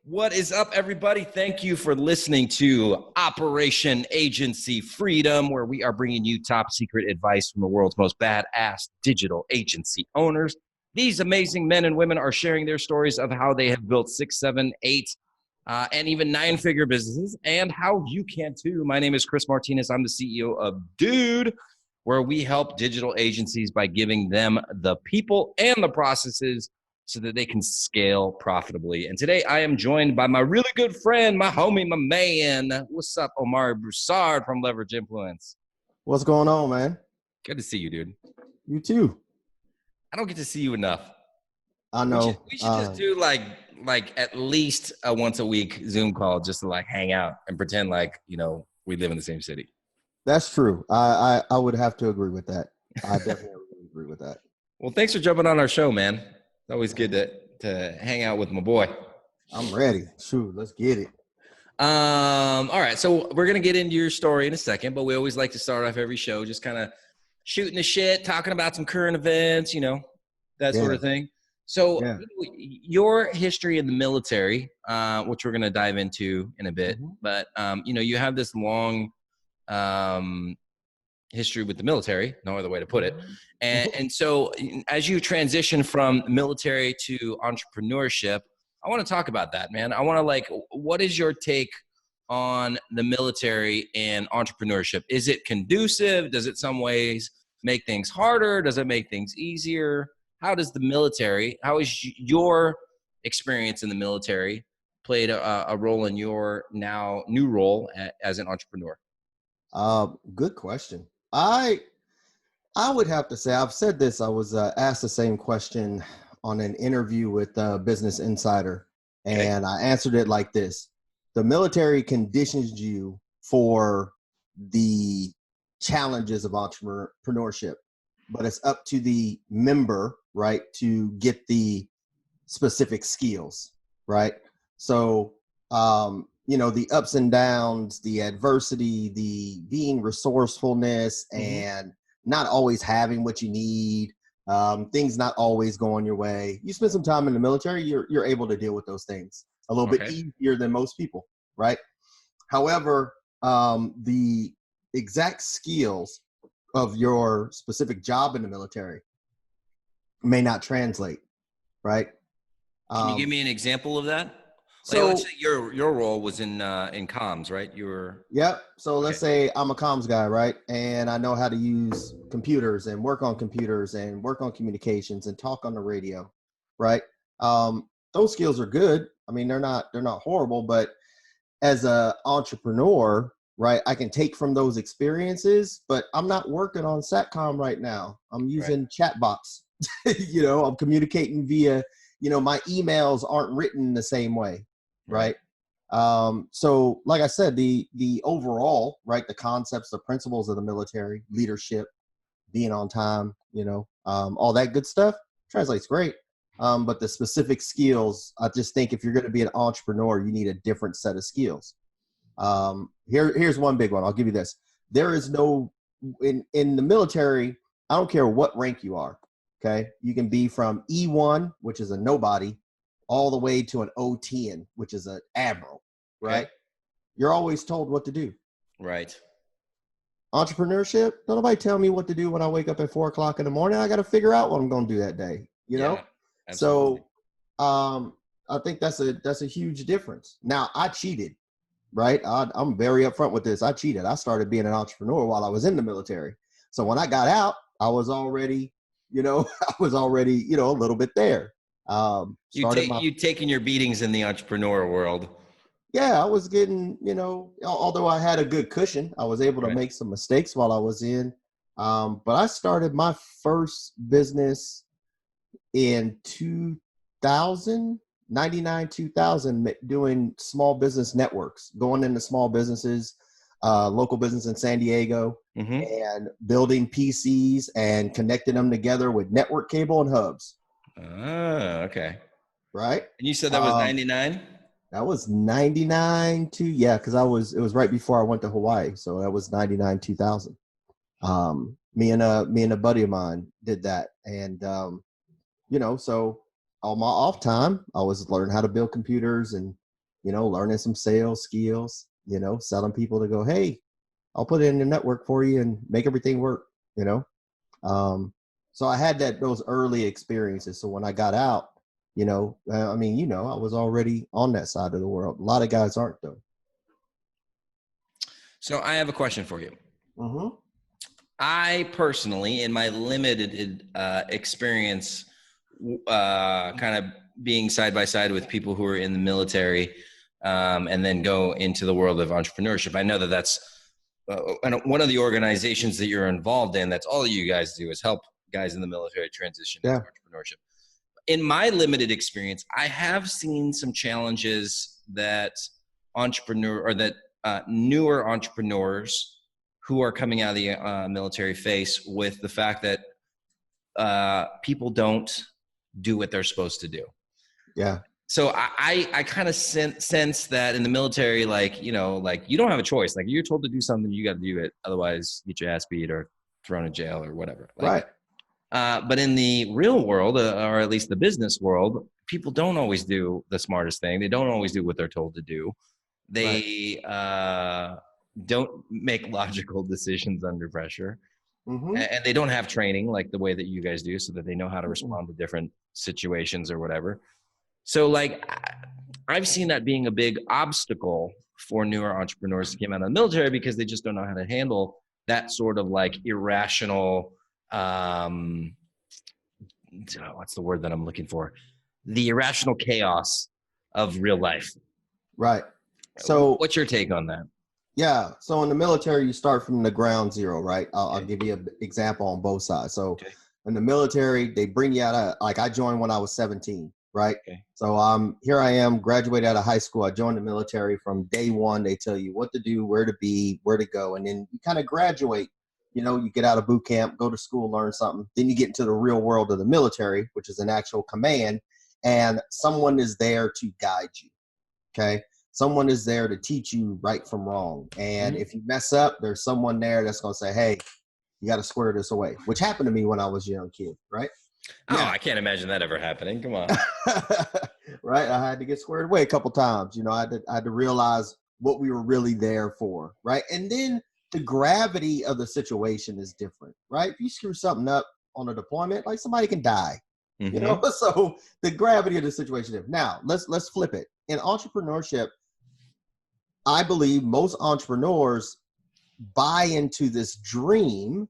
What is up, everybody? Thank you for listening to Operation Agency Freedom, where we are bringing you top secret advice from the world's most badass digital agency owners. These amazing men and women are sharing their stories of how they have built 6, 7, 8, and even 9-figure businesses, and how you can too. My name is Chris Martinez. I'm the CEO of Dude, where we help digital agencies by giving them the people and the processes so that they can scale profitably. And today I am joined by my really good friend, my homie, my man. What's up, Omari Broussard from Leverage Influence? What's going on, man? Good to see you, dude. You too. I don't get to see you enough. I know. We should just do like at least a once a week Zoom call just to like hang out and pretend like, you know, we live in the same city. That's true. I would have to agree with that. I definitely agree with that. Well, thanks for jumping on our show, man. It's always good to hang out with my boy. I'm ready. Shoot, let's get it. All right. So we're going to get into your story in a second, but we always like to start off every show just kind of shooting the shit, talking about some current events, you know, that sort of thing. So your history in the military, which we're going to dive into in a bit, but, you know, you have this long history with the military, no other way to put it. And so as you transition from military to entrepreneurship, I want to talk about that, man. I want to what is your take on the military and entrepreneurship? Is it conducive? Does it some ways make things harder? Does it make things easier? How is your experience in the military played a role in your now new role as an entrepreneur? Good question. I would have to say, I've said this, I was asked the same question on an interview with Business Insider, and I answered it like this. The military conditions you for the challenges of entrepreneurship, but it's up to the member, right, to get the specific skills, right? So, you know, the ups and downs, the adversity, the being resourcefulness, and not always having what you need, things not always going your way. You spend some time in the military, you're able to deal with those things a little bit easier than most people, right? However, the exact skills of your specific job in the military may not translate, right? Can you give me an example of that? So let's say your role was in comms, right? Yep. So let's say I'm a comms guy, right? And I know how to use computers and work on computers and work on communications and talk on the radio, right? Those skills are good. I mean, they're not horrible, but as an entrepreneur, right, I can take from those experiences, but I'm not working on SATCOM right now. I'm using chatbots. You know, I'm communicating via, you know, my emails aren't written the same way. Right. So like I said, the overall, right, the concepts, the principles of the military, leadership, being on time, you know, all that good stuff translates great. But the specific skills, I just think if you're going to be an entrepreneur, you need a different set of skills. Here's one big one. I'll give you this. There is no, in the military, I don't care what rank you are. Okay. You can be from E1, which is a nobody, all the way to an O10, which is an admiral, right? Okay. You're always told what to do. Right. Entrepreneurship, don't nobody tell me what to do when I wake up at 4 o'clock in the morning. I got to figure out what I'm going to do that day, you know? Absolutely. So I think that's a huge difference. Now, I cheated, right? I'm very upfront with this. I cheated. I started being an entrepreneur while I was in the military. So when I got out, I was already, you know, a little bit there. You taking your beatings in the entrepreneur world. Yeah, I was getting, you know, although I had a good cushion, I was able to make some mistakes while I was in. But I started my first business in 2000, 2000, doing small business networks, going into small businesses, local business in San Diego, and building PCs and connecting them together with network cable and hubs. Oh, okay. Right. And you said that was 99? That was 99 because it was right before I went to Hawaii. So that was 99, 2000. Me and a buddy of mine did that. And, you know, so on my off time, I was learning how to build computers and learning some sales skills, selling people to go, hey, I'll put it in the network for you and make everything work, So I had those early experiences. So when I got out, I was already on that side of the world. A lot of guys aren't, though. So I have a question for you. Mm-hmm. I personally, in my limited experience, kind of being side by side with people who are in the military, and then go into the world of entrepreneurship. I know that that's one of the organizations that you're involved in. That's all you guys do is help guys in the military transition into entrepreneurship. In my limited experience, I have seen some challenges that newer entrepreneurs who are coming out of the military face with the fact that people don't do what they're supposed to do. Yeah. So I kind of sense that in the military, you don't have a choice. Like, you're told to do something, you got to do it. Otherwise, you get your ass beat or thrown in jail or whatever. Right. But in the real world, or at least the business world, people don't always do the smartest thing. They don't always do what they're told to do. They don't make logical decisions under pressure. Mm-hmm. And they don't have training like the way that you guys do, so that they know how to respond to different situations or whatever. So I've seen that being a big obstacle for newer entrepreneurs to come out of the military, because they just don't know how to handle that sort of irrational, what's the word that I'm looking for? The irrational chaos of real life. Right. So what's your take on that? Yeah. So in the military, you start from the ground zero, right? I'll give you an example on both sides. So in the military, they bring you out of, I joined when I was 17, right? Okay. So here I am, graduated out of high school. I joined the military. From day one, they tell you what to do, where to be, where to go. And then you kind of graduate, you get out of boot camp, go to school, learn something. Then you get into the real world of the military, which is an actual command, and someone is there to guide you. Okay. Someone is there to teach you right from wrong. And if you mess up, there's someone there that's going to say, hey, you got to square this away, which happened to me when I was a young kid, right? Oh, yeah. I can't imagine that ever happening. Come on. Right? I had to get squared away a couple times. I had to realize what we were really there for, right? And then the gravity of the situation is different, right? If you screw something up on a deployment, somebody can die. So the gravity of the situation. Now let's flip it. In entrepreneurship, I believe most entrepreneurs buy into this dream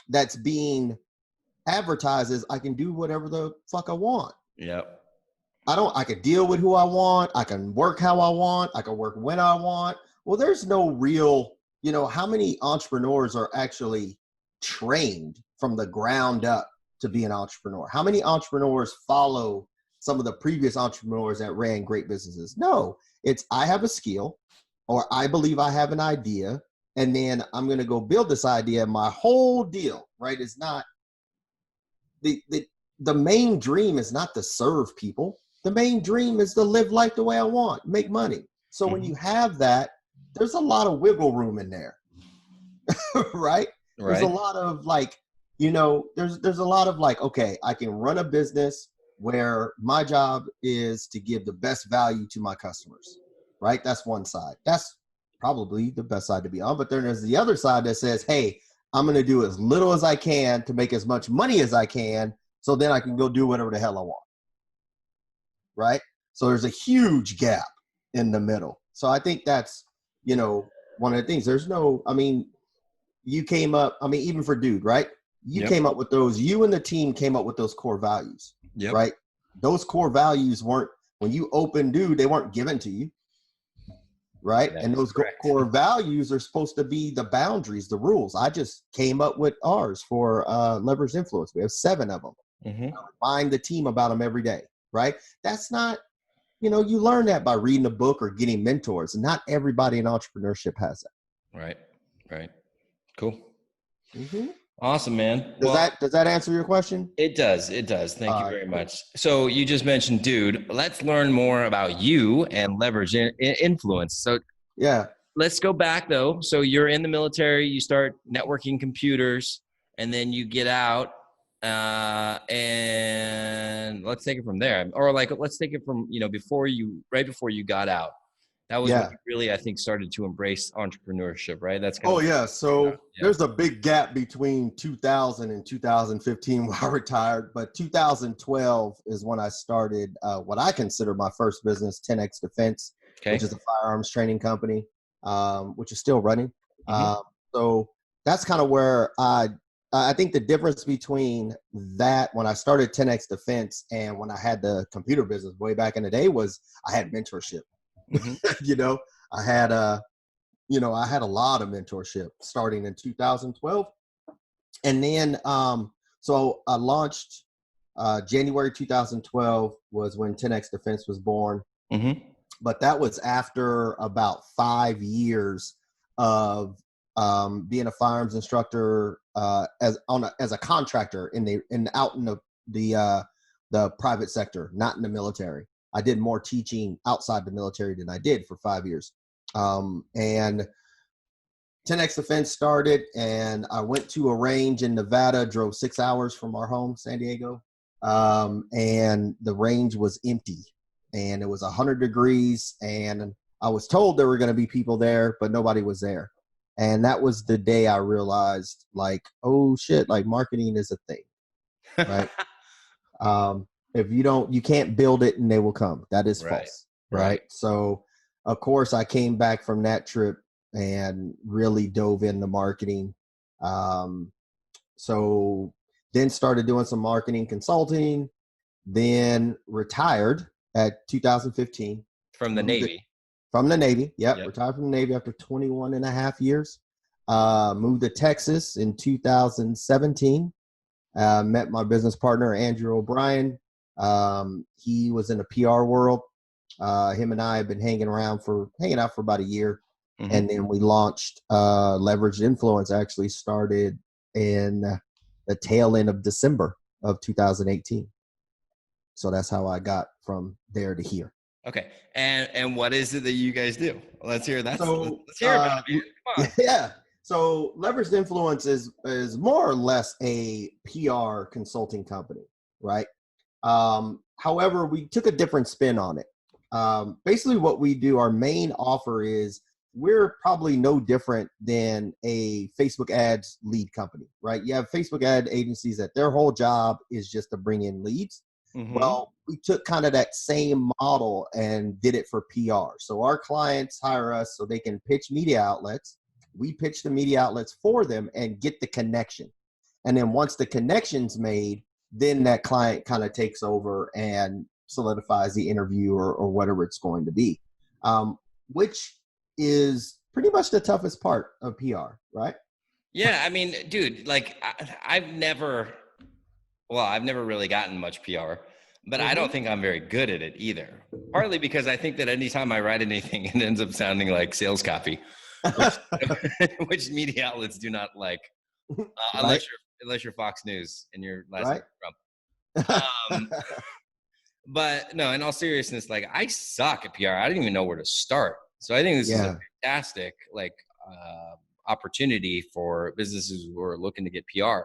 that's being advertised as, I can do whatever the fuck I want. Yep. I can deal with who I want. I can work how I want. I can work when I want. Well, there's no real, how many entrepreneurs are actually trained from the ground up to be an entrepreneur? How many entrepreneurs follow some of the previous entrepreneurs that ran great businesses? No, it's, I have a skill, or I believe I have an idea, and then I'm going to go build this idea. My whole deal, right, is not the main dream is not to serve people. The main dream is to live life the way I want, make money. So when you have that, there's a lot of wiggle room in there, right? There's a lot of there's a lot of okay, I can run a business where my job is to give the best value to my customers, right? That's one side. That's probably the best side to be on. But then there's the other side that says, hey, I'm going to do as little as I can to make as much money as I can, so then I can go do whatever the hell I want, right? So there's a huge gap in the middle. So I think that's, one of the things. There's no, you came up, even for Dude, right? You came up with those, you and the team came up with those core values, right? Those core values weren't, when you opened Dude, they weren't given to you, right? And those core values are supposed to be the boundaries, the rules. I just came up with ours for Leveraged Influence. We have 7 of them. I remind the team about them every day, right? That's not, you learn that by reading a book or getting mentors. And not everybody in entrepreneurship has that. Right. Cool. Awesome, man. Does that answer your question? It does. Thank you very much. So you just mentioned Dude. Let's learn more about you and Leverage Influence. So let's go back though. So you're in the military, you start networking computers, and then you get out, and let's take it from there. Or let's take it from, right before you got out. That was when you really, I think, started to embrace entrepreneurship, right? That's kind Oh of yeah. So there's a big gap between 2000 and 2015 when I retired, but 2012 is when I started what I consider my first business, 10X Defense, which is a firearms training company, which is still running. So that's kind of where I think the difference between that when I started 10X Defense and when I had the computer business way back in the day was I had mentorship. You know, I had a lot of mentorship starting in 2012. And then, so I launched January 2012 was when 10X Defense was born. But that was after about 5 years of being a firearms instructor as a contractor out in the private sector, not in the military. I did more teaching outside the military than I did for 5 years. And 10X Defense started, and I went to a range in Nevada, drove 6 hours from our home, San Diego. And the range was empty, and it was 100 degrees. And I was told there were going to be people there, but nobody was there. And that was the day I realized, like, oh shit, like marketing is a thing, right? If you can't build it and they will come. That is false, right? So, of course, I came back from that trip and really dove into marketing. So then started doing some marketing consulting, then retired at 2015. From the Navy. From the Navy, retired from the Navy after 21 and a half years. Moved to Texas in 2017. Met my business partner, Andrew O'Brien. He was in the PR world. Him and I have been hanging out for about a year. And then we launched Leveraged Influence, actually started in the tail end of December of 2018. So that's how I got from there to here. Okay. And what is it that you guys do? Let's hear that. Let's hear about it. Come on. Yeah. So Leveraged Influence is more or less a PR consulting company, right? However, we took a different spin on it. Basically what we do, our main offer is we're probably no different than a Facebook ads lead company, right? You have Facebook ad agencies that their whole job is just to bring in leads. Well, we took kind of that same model and did it for PR. So our clients hire us so they can pitch media outlets. We pitch the media outlets for them and get the connection. And then once the connection's made, then that client kind of takes over and solidifies the interview or whatever it's going to be, which is pretty much the toughest part of PR, right? Yeah. I mean, dude, like I've never really gotten much PR, but I don't think I'm very good at it either. Partly because I think that anytime I write anything, it ends up sounding like sales copy, which media outlets do not like, unless you're Fox News and your last name is Trump. But no, in all seriousness, like I suck at PR. I didn't even know where to start. So I think this is a fantastic opportunity for businesses who are looking to get PR.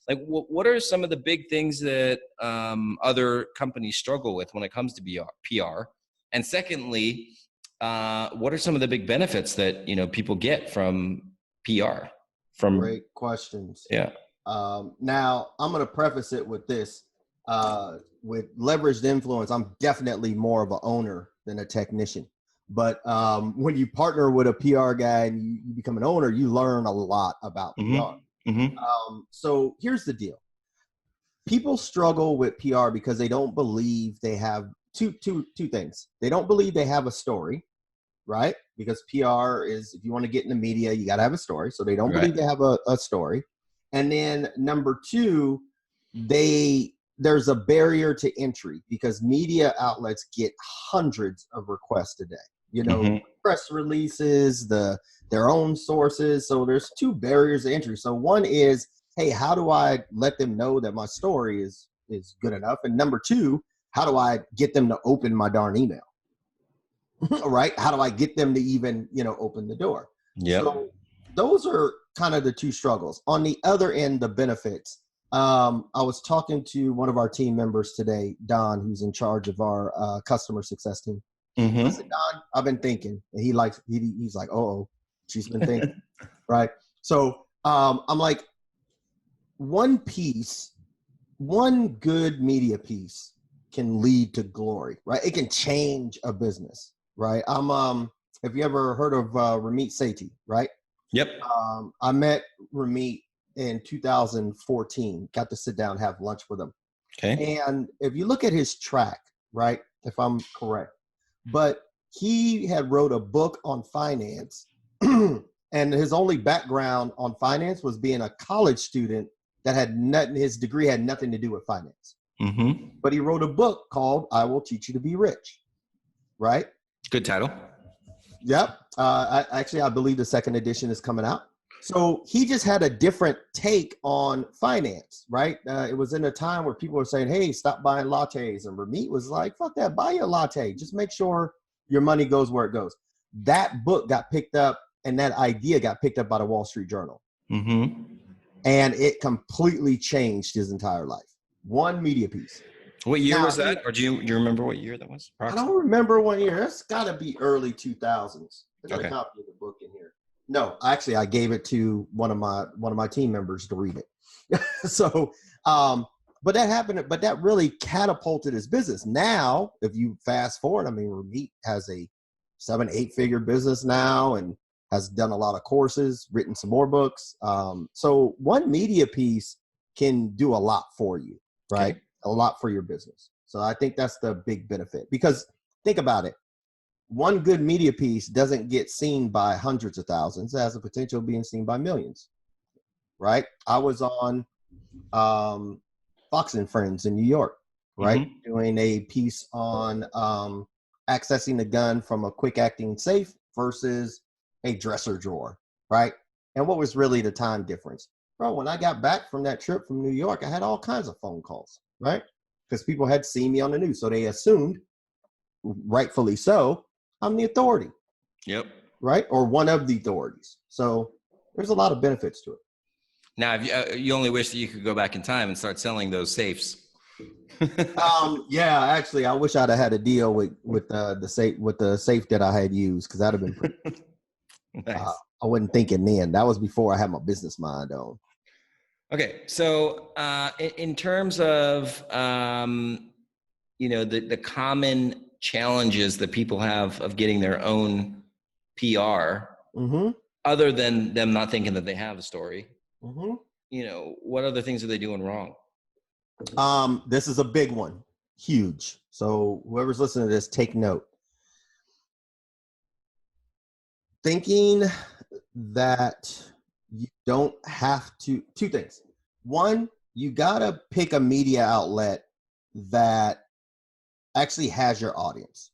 Like, what are some of the big things that other companies struggle with when it comes to PR? And secondly, what are some of the big benefits that people get from PR? Great questions. Yeah. Now, I'm going to preface it with this. With Leveraged Influence, I'm definitely more of an owner than a technician. But when you partner with a PR guy and you become an owner, you learn a lot about PR. So here's the deal. People struggle with PR because they don't believe they have two things. They don't believe they have a story, right? Because PR is, if you want to get in the media, you got to have a story. So they don't believe they have a story. And then number two, there's a barrier to entry because media outlets get hundreds of requests a day. Press releases, their own sources. So there's two barriers to entry. So one is, hey, how do I let them know that my story is good enough? And number two, how do I get them to open my darn email? Right? How do I get them to even, open the door? Yeah. So those are kind of the two struggles. On the other end, the benefits. I was talking to one of our team members today, Don, who's in charge of our customer success team. I Mm-hmm. said, Don, I've been thinking. And he's like, oh, she's been thinking. Right. So I'm like, one good media piece can lead to glory, right? It can change a business, right? Have you ever heard of Ramit Sethi, right? Yep. I met Ramit in 2014, got to sit down and have lunch with him. Okay. And if you look at his track, right, if I'm correct, but he had wrote a book on finance and his only background on finance was being a college student that had nothing, his degree had nothing to do with finance. Mm-hmm. But he wrote a book called I Will Teach You to Be Rich, right? Good title. Yep. I believe the second edition is coming out. So he just had a different take on finance, right? It was in a time where people were saying, hey, stop buying lattes. And Ramit was like, fuck that, buy your latte. Just make sure your money goes where it goes. That book got picked up and that idea got picked up by the Wall Street Journal. Mm-hmm. And it completely changed his entire life. One media piece. What year was that? Or do you remember what year that was? I don't remember what year. It's got to be early 2000s. I got Okay. a copy of the book in here. No, actually, I gave it to one of my team members to read it. So, but that happened. But that really catapulted his business. Now, if you fast forward, I mean, Ramit has a 7-8 figure business now and has done a lot of courses, written some more books. So one media piece can do a lot for you, right? Okay. A lot for your business. So I think that's the big benefit, because think about it. One good media piece doesn't get seen by hundreds of thousands. It has the potential of being seen by millions, right? I was on Fox and Friends in New York, right? Mm-hmm. Doing a piece on accessing the gun from a quick acting safe versus a dresser drawer, right? And what was really the time difference? Bro, when I got back from that trip from New York, I had all kinds of phone calls, right? Because people had seen me on the news. So they assumed, rightfully so, I'm the authority. Yep. Right? Or one of the authorities. So there's a lot of benefits to it. Now, if you only wish that you could go back in time and start selling those safes. Yeah, actually, I wish I'd have had a deal with the safe that I had used, because that'd have been pretty. Nice. I wasn't thinking then. That was before I had my business mind on. Okay, so in terms of the common challenges that people have of getting their own PR, Mm-hmm. other than them not thinking that they have a story, Mm-hmm. What other things are they doing wrong? This is a big one, huge. So whoever's listening to this, take note. Thinking that you don't have to, two things. One, you gotta pick a media outlet that actually has your audience,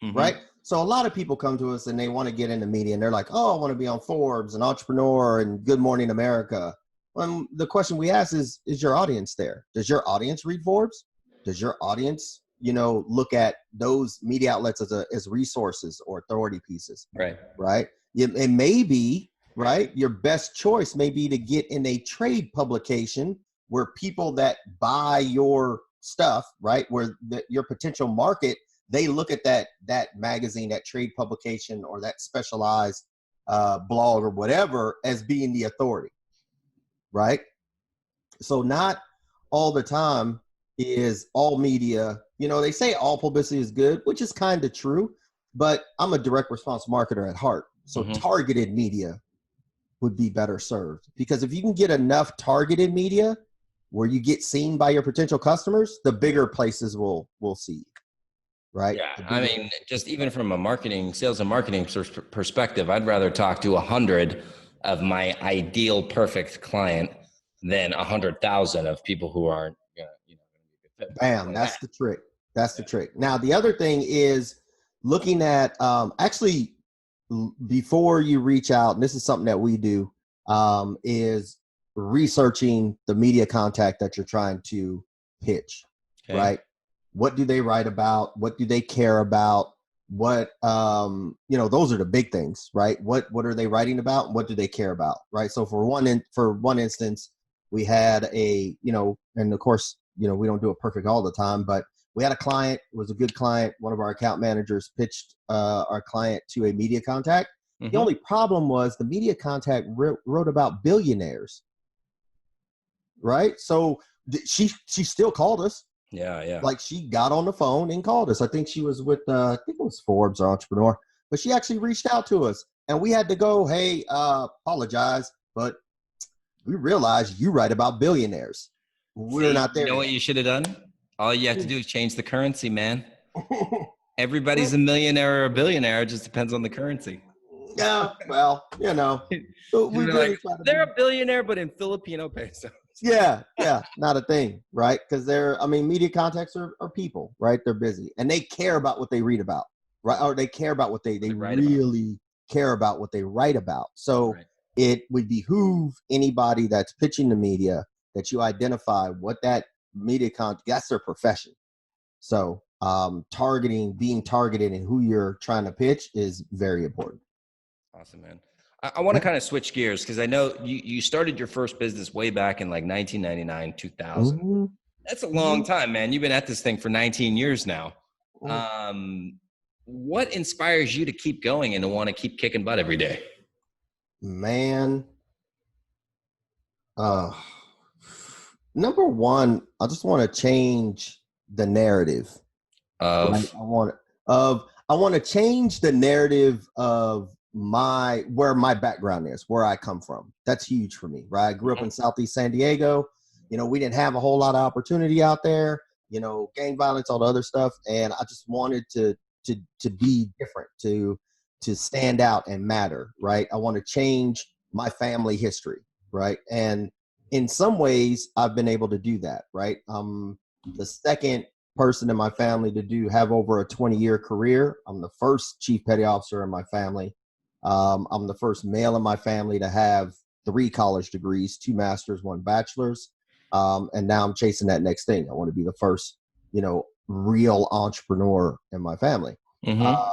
Mm-hmm. right? So a lot of people come to us and they want to get into media and they're like, oh, I want to be on Forbes and Entrepreneur and Good Morning America. Well, the question we ask is your audience there? Does your audience read Forbes? Does your audience, look at those media outlets as resources or authority pieces? Right. Right. It may be, right, your best choice may be to get in a trade publication where people that buy your stuff, right, where your potential market, they look at that magazine, that trade publication, or that specialized blog or whatever as being the authority, right? So not all the time is all media, they say all publicity is good, which is kind of true, but I'm a direct response marketer at heart. So Mm-hmm. targeted media would be better served, because if you can get enough targeted media where you get seen by your potential customers, the bigger places will see you, right? Yeah, I mean, just even from a sales and marketing perspective, I'd rather talk to 100 of my ideal perfect client than 100,000 of people who aren't going to be a good fit. Bam, that's the trick. That's the trick. Now, the other thing is looking at actually before you reach out, and this is something that we do, is researching the media contact that you're trying to pitch, Okay. right? What do they write about? What do they care about? What, those are the big things, right? What are they writing about? What do they care about, right? So for one instance, we had and of course, we don't do it perfect all the time, but we had a client, it was a good client. One of our account managers pitched our client to a media contact. Mm-hmm. The only problem was the media contact wrote about billionaires, right? So she still called us. Yeah. Like she got on the phone and called us. I think she was with, I think it was Forbes or Entrepreneur, but she actually reached out to us and we had to go, hey, apologize, but we realized you write about billionaires. We're not there. You know what you should have done? All you have to do is change the currency, man. Everybody's a millionaire or a billionaire. It just depends on the currency. Yeah, well, you know, we really like, they're a billionaire, but in Filipino peso. Yeah, not a thing, right? Because media contacts are people, right? They're busy and they care about what they read about, right? Or they care about what they really care about what they write about. So it would behoove anybody that's pitching the media that you identify what that media content, that's their profession. So being targeted and who you're trying to pitch is very important. Awesome, man. I want to kind of switch gears because I know you started your first business way back in like 1999, 2000. Mm-hmm. That's a long time, man. You've been at this thing for 19 years now. Mm-hmm. What inspires you to keep going and to want to keep kicking butt every day? Man, number one, I just want to change the narrative. Right? I want to change the narrative of where my background is, where I come from. That's huge for me, right? I grew up in Southeast San Diego. We didn't have a whole lot of opportunity out there, gang violence, all the other stuff. And I just wanted to be different, to stand out and matter, right? I want to change my family history, right? And in some ways I've been able to do that, right? I'm the second person in my family to have over a 20-year career. I'm the first chief petty officer in my family. I'm the first male in my family to have 3 college degrees, 2 masters, 1 bachelor's. And now I'm chasing that next thing. I want to be the first, real entrepreneur in my family. Mm-hmm.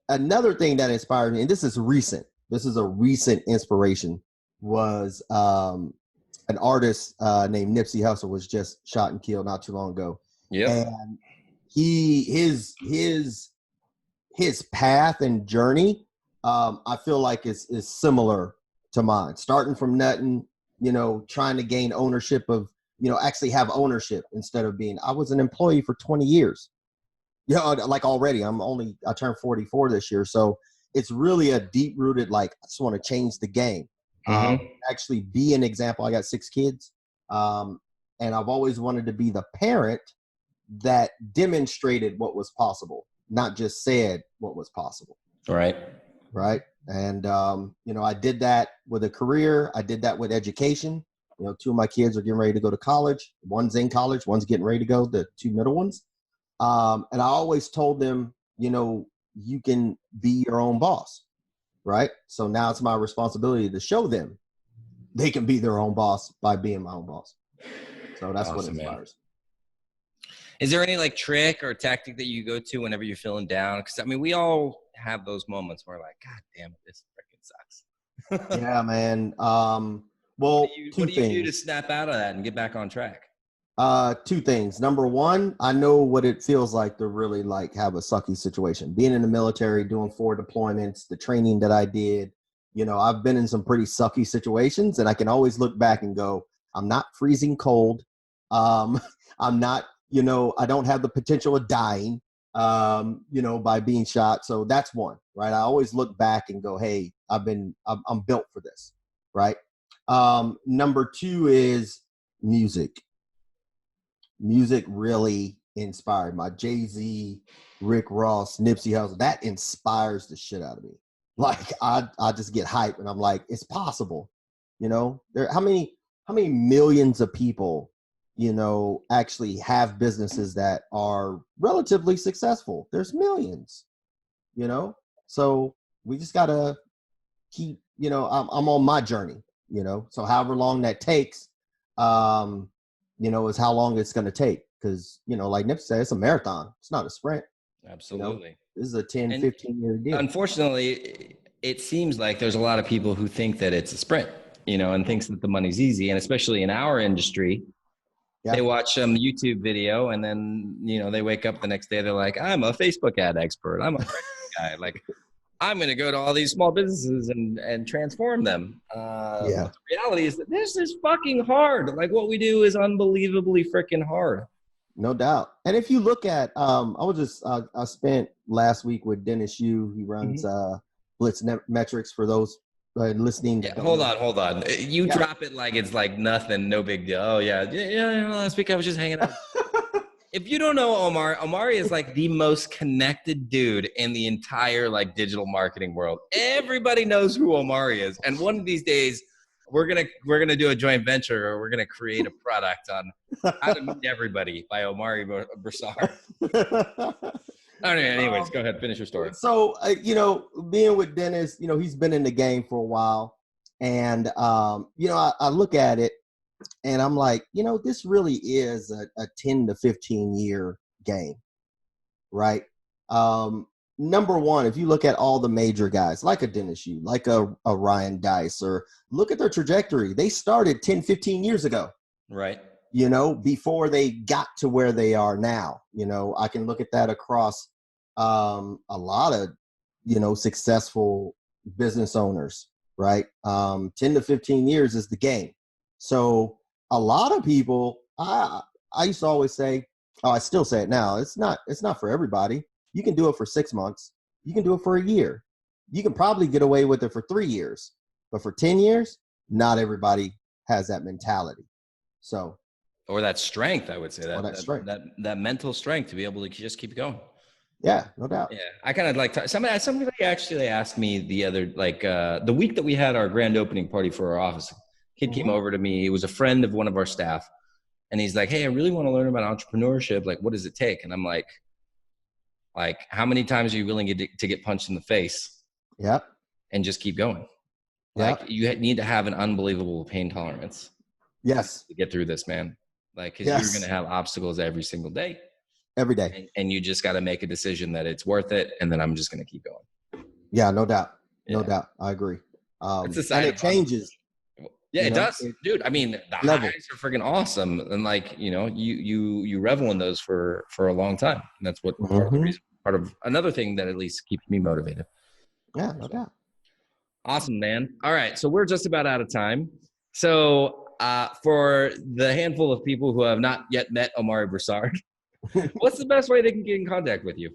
Another thing that inspired me, and this is a recent inspiration, was an artist named Nipsey Hussle was just shot and killed not too long ago. Yeah. And his path and journey, I feel like is similar to mine. Starting from nothing, trying to gain ownership of, actually have ownership instead of I was an employee for 20 years. Like already, I turned 44 this year. So it's really a deep rooted, like, I just want to change the game. Actually be an example. I got 6 kids. And I've always wanted to be the parent that demonstrated what was possible, not just said what was possible. Right. And, I did that with a career. I did that with education. 2 of my kids are getting ready to go to college. One's in college. One's getting ready to go, the 2 middle ones. And I always told them, you can be your own boss. Right. So now it's my responsibility to show them they can be their own boss by being my own boss. So that's awesome, what inspires. Man. Is there any like trick or tactic that you go to whenever you're feeling down? Because we all have those moments where like, God damn it, this freaking sucks. Yeah, man. Well, what do you do to snap out of that and get back on track? 2 things. Number one, I know what it feels like to really like have a sucky situation. Being in the military, doing 4 deployments, the training that I did, I've been in some pretty sucky situations, and I can always look back and go, I'm not freezing cold. I'm not, I don't have the potential of dying, by being shot. So that's one, right? I always look back and go, hey, I'm built for this. Right. Number 2 is music. Music really inspired my Jay-Z, Rick Ross, Nipsey Hussle. That inspires the shit out of me. Like I just get hyped and I'm like, it's possible. How many millions of people, actually have businesses that are relatively successful? There's millions, so we just gotta keep, I'm on my journey, so however long that takes, is how long it's going to take. Because, like Nipsey said, it's a marathon. It's not a sprint. Absolutely. This is a 10, 15-year deal. Unfortunately, it seems like there's a lot of people who think that it's a sprint, and thinks that the money's easy. And especially in our industry, They watch some YouTube video, and then, you know, they wake up the next day. They're like, I'm a Facebook ad expert. I'm a guy. Like, I'm going to go to all these small businesses and transform them. But the reality is that this is fucking hard. Like, what we do is unbelievably freaking hard. No doubt. And if you look at, I spent last week with Dennis Yu. He runs Blitz Metrics for those listening. Yeah, hold on. You drop it like it's like nothing, no big deal. Oh yeah. Last week I was just hanging out. If you don't know Omari is like the most connected dude in the entire like digital marketing world. Everybody knows who Omari is, and one of these days we're gonna do a joint venture, or we're gonna create a product on how to meet everybody by Omari Broussard. Anyways, go ahead, finish your story. So, you know, being with Dennis, you know, he's been in the game for a while, and you know, I look at it and I'm like, you know, this really is a 10 to 15 year game, right? Number one, if you look at all the major guys, like a Dennis Yu, like a Ryan Dice, or look at their trajectory, they started 10, 15 years ago. Right. You know, before they got to where they are now. You know, I can look at that across a lot of, you know, successful business owners, right? 10 to 15 years is the game. So a lot of people, I used to always say, I still say it now, it's not for everybody. You can do it for 6 months. You can do it for a year. You can probably get away with it for 3 years. But for 10 years, not everybody has that mentality. So, or that strength, I would say, that mental strength to be able to just keep going. Yeah, no doubt. Yeah, I kind of like somebody actually asked me the other, like the week that we had our grand opening party for our office. Kid came over to me. He was a friend of one of our staff, and he's like, "Hey, I really want to learn about entrepreneurship. Like, what does it take?" And I'm like, how many times are you willing to get punched in the face? Yeah, and just keep going. Like, you need to have an unbelievable pain tolerance. Yes, to get through this, man. Like, because you're going to have obstacles every single day. Every day. And you just got to make a decision that it's worth it. And then I'm just going to keep going. Yeah, no doubt. No doubt. I agree. And it changes. Yeah, it does. Dude, I mean, the highs are freaking awesome. And like, you know, you revel in those for a long time. And that's what part of another thing that at least keeps me motivated. Yeah, no doubt. Awesome, man. All right. So we're just about out of time. So for the handful of people who have not yet met Omari Broussard, what's the best way they can get in contact with you?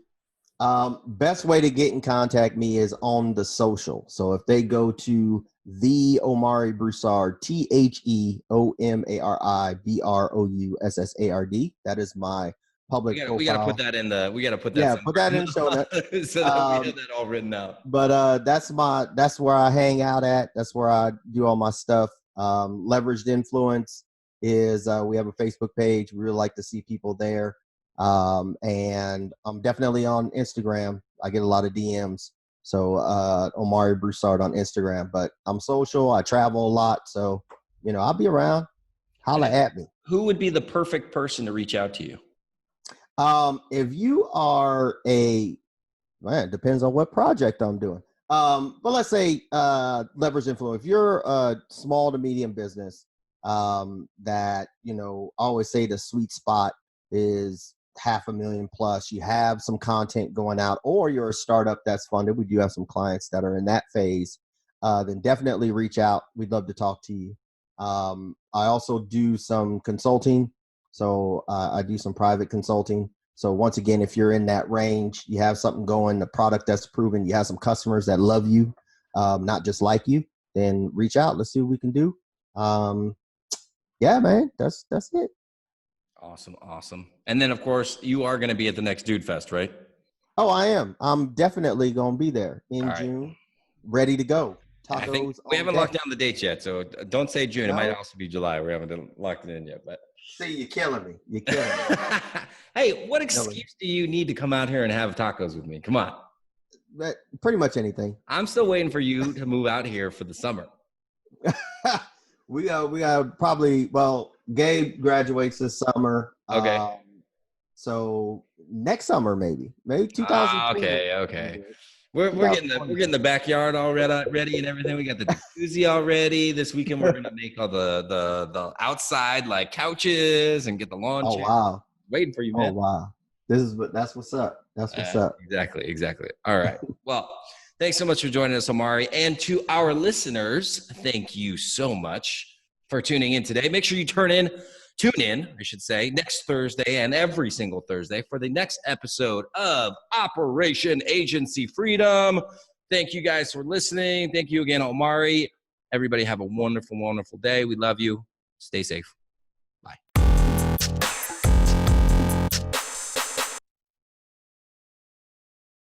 Best way to get in contact me is on the social. So if they go to the Omari Broussard, TheOmariBroussard, that is my public profile. We gotta put that in the. We gotta put that. Yeah, put that in the show notes so that we have that all written out. But that's where I hang out at. That's where I do all my stuff. Leveraged Influence is we have a Facebook page. We really like to see people there. And I'm definitely on Instagram. I get a lot of DMs. So Omari Broussard on Instagram. But I'm social. I travel a lot. So, you know, I'll be around. Holla at me. Who would be the perfect person to reach out to you? If you are it depends on what project I'm doing. But let's say leverage influence. If you're a small to medium business, that, you know, I always say the sweet spot is $500,000 plus. You have some content going out, or you're a startup that's funded. We do have some clients that are in that phase. Then definitely reach out. We'd love to talk to you. I also do some consulting. So I do some private consulting. So once again, if you're in that range, you have something going, a product that's proven, you have some customers that love you, not just like you, then reach out. Let's see what we can do. Yeah, man, that's it. Awesome. And then, of course, you are going to be at the next Dude Fest, right? Oh, I am. I'm definitely going to be there in June, ready to go. I think we haven't locked down the dates yet, so don't say June. No. It might also be July. We haven't locked it in yet, but. See, you're killing me. Hey, what excuse do you need to come out here and have tacos with me? Come on. Pretty much anything. I'm still waiting for you to move out here for the summer. we got probably, Gabe graduates this summer. Okay. So next summer, maybe 2020. Okay. We're getting the backyard all ready and everything. We got the jacuzzi all ready. This weekend we're gonna make all the outside like couches and get the lawn chairs. Wow. Waiting for you, man. Oh wow. That's what's up. That's what's up. Exactly. All right. Well, thanks so much for joining us, Omari. And to our listeners, thank you so much for tuning in today. Make sure you tune in, I should say, next Thursday and every single Thursday for the next episode of Operation Agency Freedom. Thank you guys for listening. Thank you again, Omari. Everybody have a wonderful, wonderful day. We love you. Stay safe.